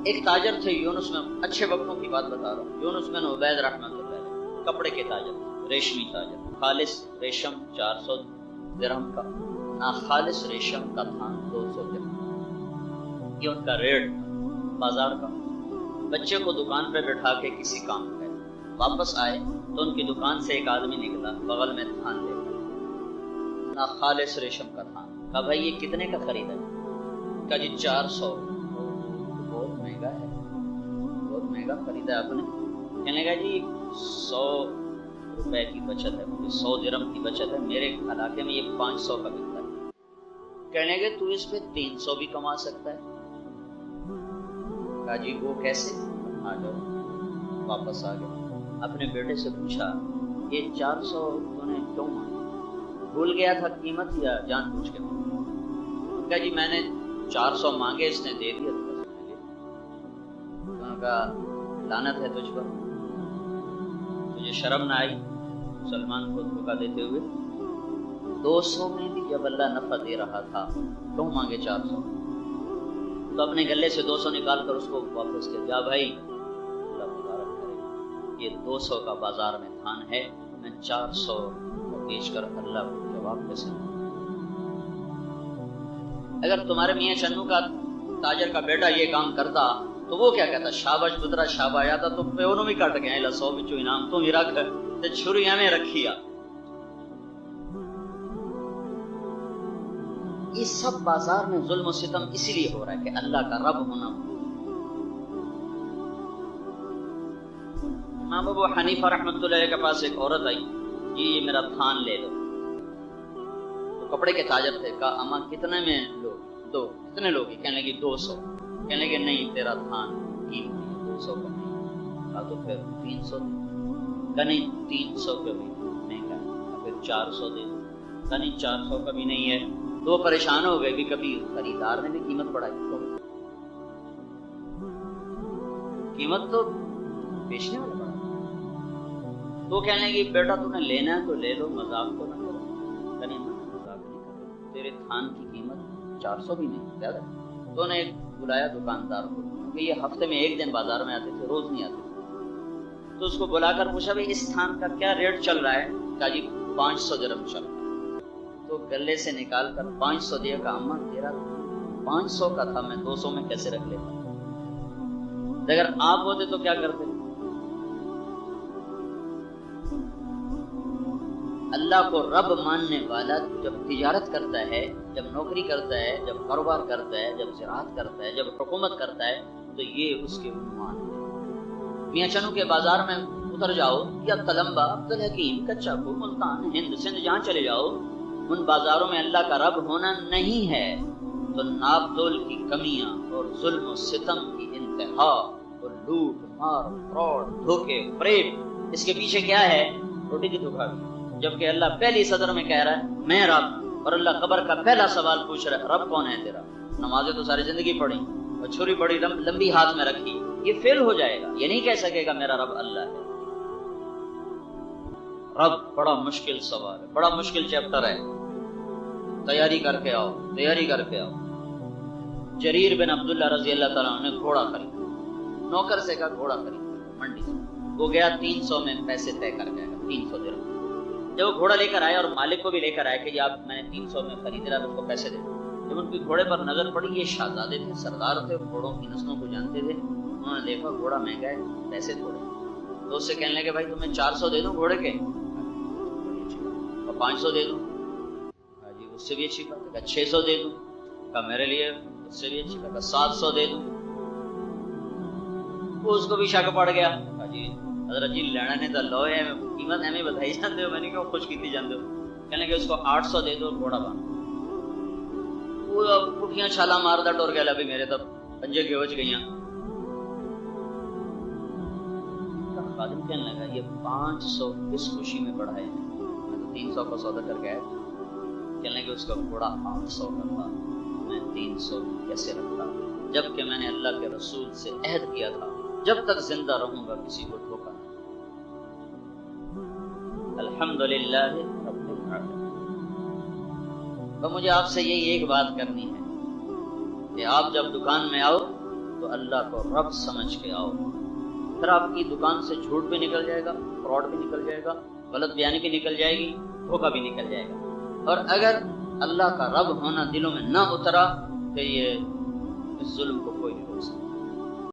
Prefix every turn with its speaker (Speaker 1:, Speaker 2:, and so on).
Speaker 1: ایک تاجر تھے یونس میں، اچھے وقتوں کی بات بتا رہا ہوں، یونس بن عبید رحمۃ اللہ علیہ، کپڑے کے تاجر، ریشمی تاجر، خالص ریشم 400 درہم کا، ناخالص ریشم کا تھان 200 درہم، یہ ان کا ریٹ بازار کا۔ بچے کو دکان پہ بٹھا کے کسی کام پہ واپس آئے تو ان کی دکان سے ایک آدمی نکلا، بغل میں تھان لے کر، ناخالص ریشم کا تھان۔ کہا بھائی یہ کتنے کا خریدا؟ کہا جی 400۔ بہت مہنگا ہے، بہت مہنگا خریدا آپ نے۔ کہنے لگا جی 100 روپے کی بچت ہے، 100 درہم کی بچت ہے، میرے علاقے میں یہ 500 کا ملتا ہے۔ کہنے لگے تو اس پہ 300 بھی کما سکتا ہے۔ کہا جی وہ کیسے؟ آ جاؤ، واپس آ گئے، اپنے بیٹے سے پوچھا یہ 400 تو نے کیوں مانگا؟ بھول گیا تھا قیمت یا جان بوجھ کے مانگا؟ کہا جی میں نے 400 مانگے، اس نے دے دیا۔ کا لعنت ہے تجھ پر، تجھے شرم نہ آئی مسلمان کو دھوکہ دیتے ہوئے؟ 200 میں بھی جب اللہ نفع دے رہا تھا کیوں مانگے 400؟ تو اپنے گلے سے 200 نکال کر اس کو واپس کیا، جا بھائی اللہ مبارک کرے، یہ 200 کا بازار میں تھان ہے، میں 400 کو بیچ کر اللہ کو جواب کیسے دوں؟ اگر تمہارے میاں چنو کا تاجر کا بیٹا یہ کام کرتا تو وہ کیا کہتا؟ شاباش پترا شاباش، آتا تو پیونوں بھی کٹ گئے، 100 بچوں انعام تو ہی رکھ تے چھریاں میں رکھیا۔ یہ سب بازار میں ظلم و ستم اسی لیے ہو رہا ہے کہ اللہ کا رب ہونا۔ امام ابو حنیفہ رحمۃ اللہ علیہ کے پاس ایک عورت آئی، جی یہ میرا تھان لے لو۔ وہ کپڑے کے تاجر تھے، کہا اماں کتنے میں لو؟ دو۔ کتنے لوگی؟ کہنے لگی 200۔ کہنے لگے نہیں تیرا تھان قیمتی ہے، 200 کا نہیں۔ کہا تو پھر 300 دے۔ کہا نہیں 300 کا بھی مہنگا ہے، پھر 400 دے۔ کہا نہیں 400 کا بھی نہیں ہے۔ تو پریشان ہو گئے کہ کبھی خریدار نے بھی قیمت بڑھائی، قیمت تو بیچنے والا بڑھا۔ تو کہنے لگی بیٹا تو نے لینا ہے تو لے لو، مذاق تو نہ کرو۔ کہا نہیں مذاق نہیں کرو، تیرے تھان کی قیمت 400 بھی نہیں زیادہ۔ تو نے بلایا دکاندار کو، کہ یہ ہفتے میں ایک دن بازار میں آتے تھے، روز نہیں آتے تھے۔ تو اس کو بلا کر پوچھا بھائی اس تھان کا کیا ریٹ چل رہا ہے؟ کہا جی 500 درہم چل رہا ہے۔ تو گلے سے نکال کر 500 دیا۔ کہا اماں تیرا 500 کا تھا، میں 200 میں کیسے رکھ لیتا؟ اگر آپ ہوتے تو کیا کرتے؟ اللہ کو رب ماننے والا جب تجارت کرتا ہے، جب نوکری کرتا ہے، جب کاروبار کرتا ہے، جب زراعت کرتا ہے، جب حکومت کرتا ہے، تو یہ اس کے عنوان ہے۔ میاں چنو کے بازار میں اتر جاؤ، یا تلمبا، عبدالحکیم، کچا کو، ملتان، ہند، سندھ، جہاں چلے جاؤ، ان بازاروں میں اللہ کا رب ہونا نہیں ہے تو ناپ تول کی کمیاں اور ظلم و ستم کی انتہا اور لوٹ مار، فراڈ، دھوکے، فریب، اس کے پیچھے کیا ہے؟ روٹی کی دھوکہ بھی۔ جبکہ اللہ پہلی صدر میں کہہ رہا ہے میں رب، اور اللہ قبر کا پہلا سوال پوچھ رہا ہے رب کون ہے تیرا؟ نمازیں تو ساری زندگی پڑھی اور چھری بڑی لمبی ہاتھ میں رکھی، یہ فیل ہو جائے گا، یہ نہیں کہہ سکے گا میرا رب اللہ ہے۔ رب بڑا مشکل سوال ہے، بڑا مشکل چیپٹر ہے، تیاری کر کے آؤ، تیاری کر کے آؤ۔ جریر بن عبداللہ رضی اللہ تعالیٰ عنہ نے گھوڑا خریدا، نوکر سے کہا گھوڑا خریدا منڈی سے، وہ گیا 300 میں پیسے طے کر جائے گا، 300 درہم۔ جب وہ گھوڑا لے کر آیا اور مالک کو بھی لے کر آیا کہ آپ میں نے 300 میں خرید رہا تو اس کو پیسے دے۔ جب ان کی گھوڑے پر نظر پڑی، یہ شہزادے تھے، سردار تھے، گھوڑوں کی نسلوں کو جانتے تھے، انہوں نے دیکھا گھوڑا مہنگا ہے، پیسے تھوڑے، تو اس سے کہنے لگے بھائی تمہیں 400 دے دوں گھوڑے کے، اور 500 دے دوں؟ جی اس سے بھی اچھی بات ہے، 600 دے دوں؟ کہا میرے لیے اس سے بھی اچھی بات ہے، 700 دے دوں؟ وہ اس کو بھی شک پڑ گیا، کہا جی حضرت جی لینا نے تو لو ہے، قیمت ہمیں بتائی جاتے ہو، میں نے کہا خوش کیتی جاتے ہو۔ کہنے کہ اس کو 800 دے دو، گھوڑا باندھ۔ وہ پٹھیاں چھالا ماردا ٹور گیا، بھی میرے تو پنجے کے ہوچ گئیاں۔ خادم کہنے لگا یہ 500 کس خوشی میں بڑھائے، میں تو 300 کا سودا کر گیا۔ کہنے لگے اس کا گھوڑا 800 کا تھا، میں 300 کیسے رکھتا، جبکہ میں نے اللہ کے رسول سے عہد کیا تھا جب تک زندہ رہوں گا کسی کو دھوکہ۔ الحمدللہ رب العالمین۔ تو مجھے آپ سے یہی ایک بات کرنی ہے کہ آپ جب دکان میں آؤ تو اللہ کو رب سمجھ کے آؤ، پھر آپ کی دکان سے جھوٹ بھی نکل جائے گا، فراڈ بھی نکل جائے گا، غلط بیانی بھی نکل جائے گی، دھوکہ بھی نکل جائے گا۔ اور اگر اللہ کا رب ہونا دلوں میں نہ اترا تو یہ اس ظلم کو کوئی نہیں